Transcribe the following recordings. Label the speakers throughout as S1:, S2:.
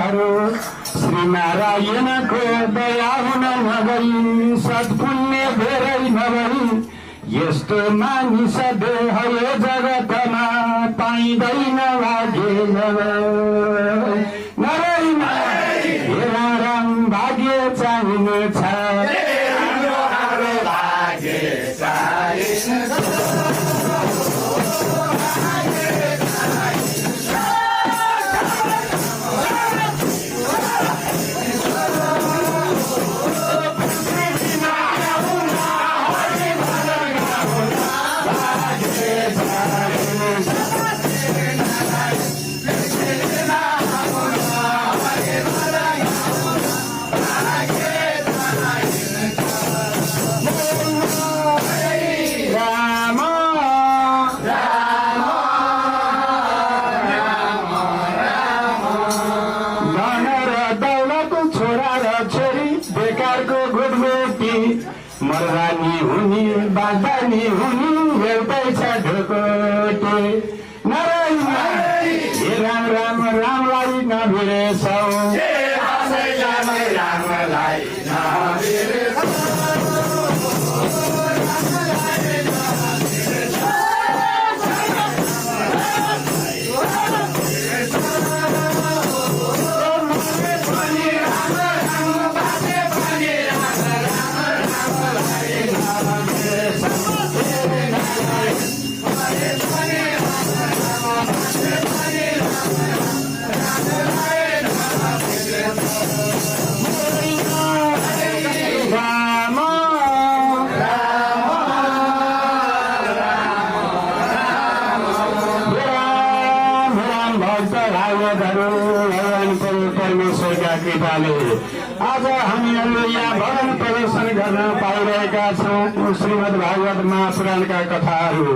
S1: भागहरू श्रीनारायणको दया हुन नगई सत्पुण्य धेरै नभई यस्तो मानिस देह यो जगतमा पाइँदैन भाग्य नारायण हेरा राम भाग्य चाहिने छ मर्दानी हुने बाँच्दानी हुने एउटै छ ढोकोटे नारायण हे राम राम रामलाई नबिर्सौ रामलाई परमेश्वरका कृपाले आज हामीहरू यहाँ भजन प्रदर्शन गर्न पाइरहेका छौँ। श्रीमद् भागवत महापुराणका कथाहरू,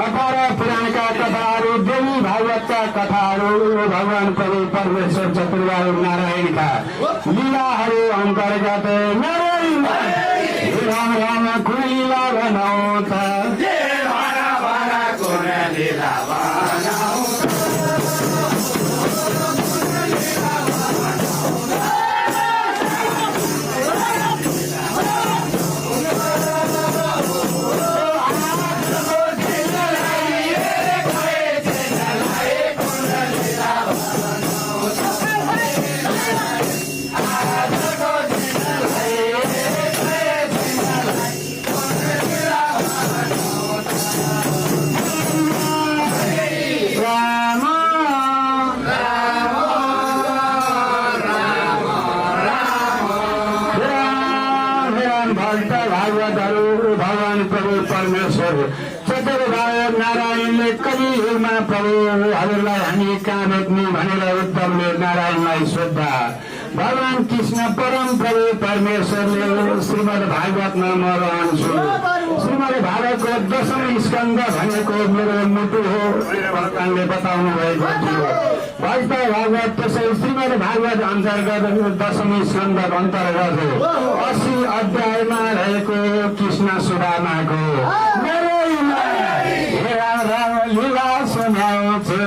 S1: 18 पुराणका कथाहरू, देवी भागवतका कथाहरू, भगवान प्रभु परमेश्वर चतुर्बाहु नारायणका लीलाहरू अन्तर्गत नारायण राम राम कुन लीला भनौँ त भगवान प्रभु परमेश्वर चतुर्बाहु नारायणले कलियुगमा प्रभुहरूलाई हामी कहाँ भेट्ने भनेर उद्धवले नारायणलाई सोद्धा भगवान कृष्ण परम प्रभु परमेश्वरले श्रीमद् भागवतमा म रहन्छु। श्रीमद् भागवतको 10औं स्कन्द भनेको मेरो मुटु हो भगवानले बताउनु भएको थियो। भक्त भागवत त्यसै श्रीमद् भागवत अन्तर्गत 10औं स्कन्द अन्तर्गत 80 अध्यायमा रहेको कृष्ण सुदामाको लीला सुनाउँछु।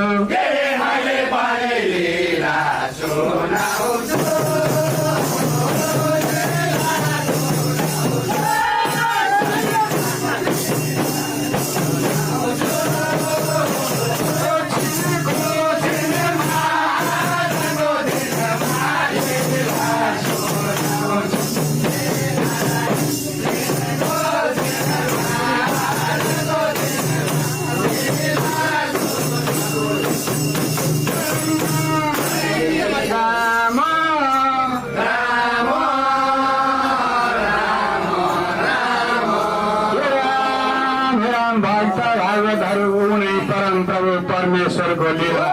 S1: परम प्रभु परमेश्वरको लीला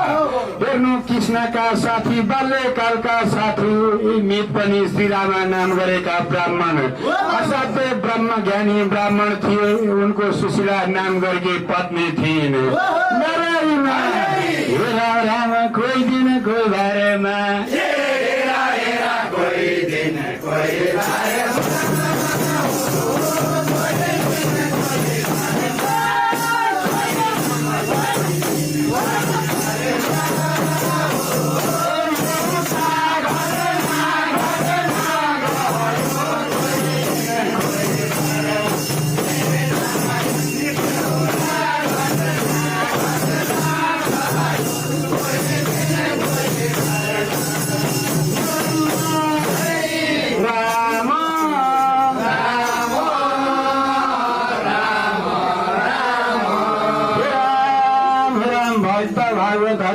S1: हेर्नु। कृष्णका साथी बाल्यकालका साथी मित पनि श्रीरामा नाम गरेका ब्राह्मण असाध्य ब्रह्म ज्ञानी ब्राह्मण थिए। उनको सुशीला नाम गरेकी पत्नी थिइन्। राम कोही दिन कोही बारेमा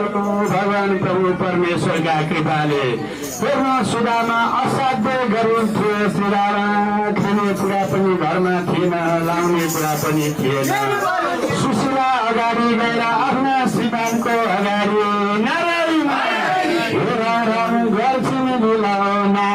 S1: भगवान प्रभु परमेश्वरका कृपाले पूर्ण सुधामा असाध्य गरिन्थ्यो। श्रीरामा खाने कुरा पनि घरमा थिएन, लाउने कुरा पनि थिएन। सुशीला अगाडि गएर आफ्ना श्रीमानको अगाडि नारायण गर्छिन् दिलाउना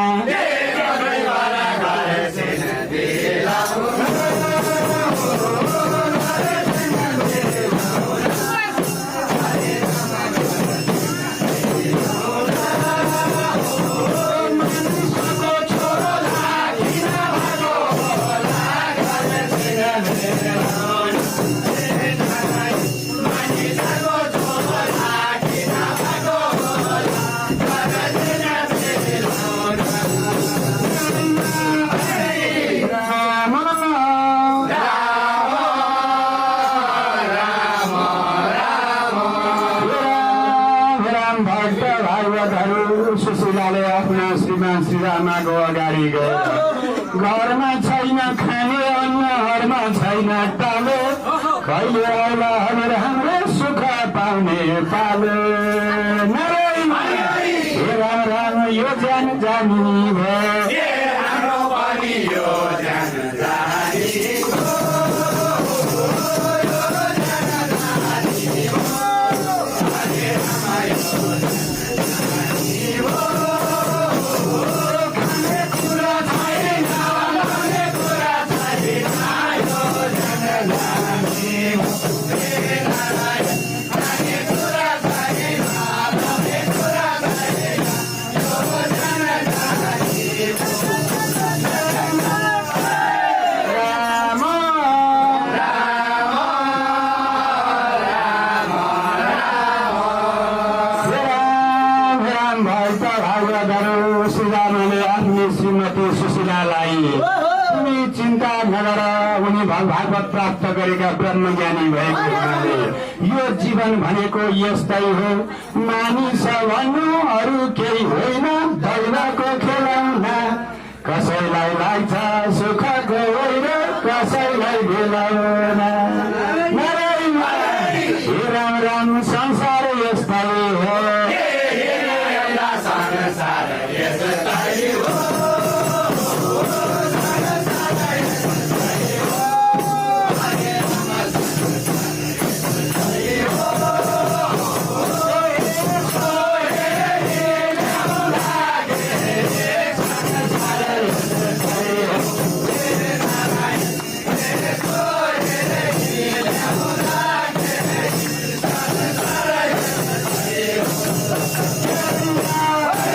S1: सुशीलाले आफ्ना श्रीमान श्रीरामाको अगाडि गयो। घरमा छैन खाने अन्न, घरमा छैन टालो, कहिले आउला भनेर हाम्रो सुख पाउने पालो। नारायण राम यो जान जानी भयो, श्रीरामले आफ्नी श्रीमती सुशीलालाई कुनै चिन्ता नगर, उनी भागवत प्राप्त गरेका ब्रह्मज्ञानी भएको हुनाले यो जीवन भनेको यस्तै हो, मानिस भन्नु अरू केही होइन, दैवको खेलौना। कसैलाई लाग्छ सुखको होइन, कसैलाई बेलाउना।